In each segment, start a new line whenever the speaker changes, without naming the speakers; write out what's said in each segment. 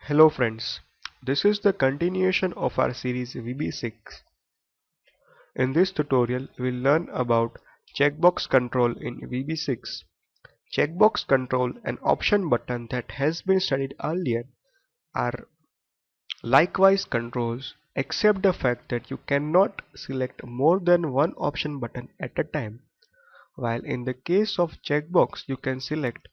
Hello friends, this is the continuation of our series VB6. In this tutorial, we'll learn about checkbox control in VB6. Checkbox control, an option button that has been studied earlier, are likewise controls except the fact that you cannot select more than one option button at a time, while in the case of checkbox you can select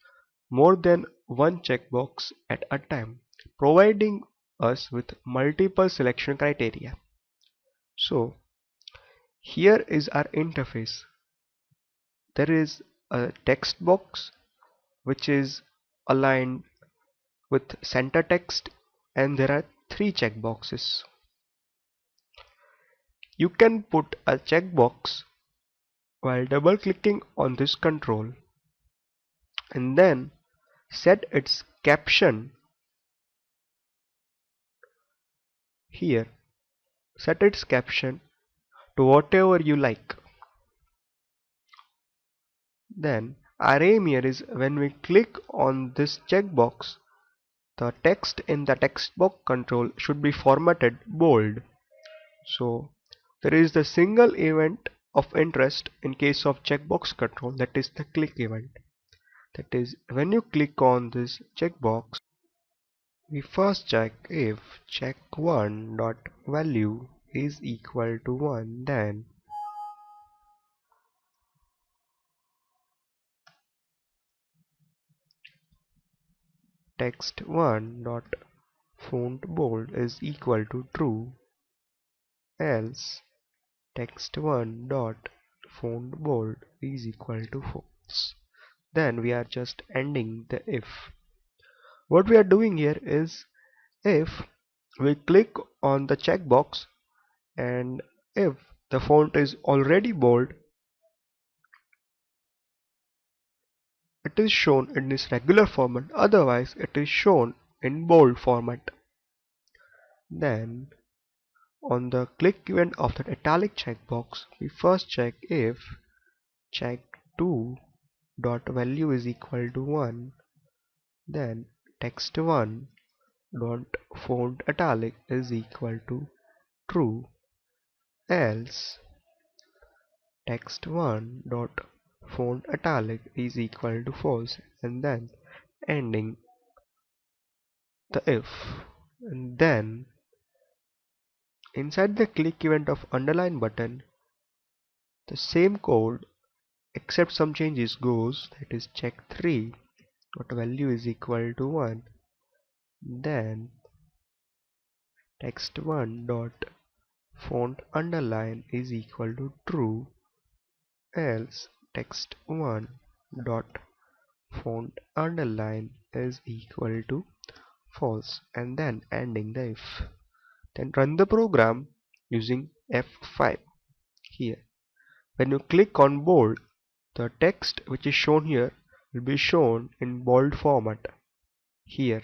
more than one checkbox at a time, providing us with multiple selection criteria. So here is our interface. There is a text box which is aligned with center text, and there are three checkboxes. You can put a checkbox while double clicking on this control and then set its caption here. Set its caption to whatever you like. Then our aim here is when we click on this checkbox, the text in the text box control should be formatted bold. So there is the single event of interest in case of checkbox control, that is the click event. That is, when you click on this checkbox, we first check if check1.value is equal to 1, then text1.font bold is equal to true, else text1.font bold is equal to false. Then we are just ending the if. What we are doing here is, if we click on the checkbox and if the font is already bold, it is shown in this regular format, otherwise it is shown in bold format. Then on the click event of the italic checkbox, we first check if check2.value is equal to 1, then text1.font italic is equal to true, else text1.font italic is equal to false, and then ending the if. And then inside the click event of underline button, the same code except some changes goes, that is check3.value is equal to 1, then text1.font underline is equal to true, else text1.font underline is equal to false, and then ending the if. Then run the program using F5. Here, when you click on bold, the text which is shown here will be shown in bold format. Here,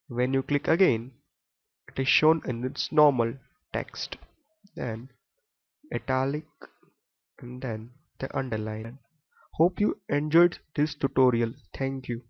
when you click again, it is shown in its normal text, then italic, and then the underline. Hope you enjoyed this tutorial. Thank you.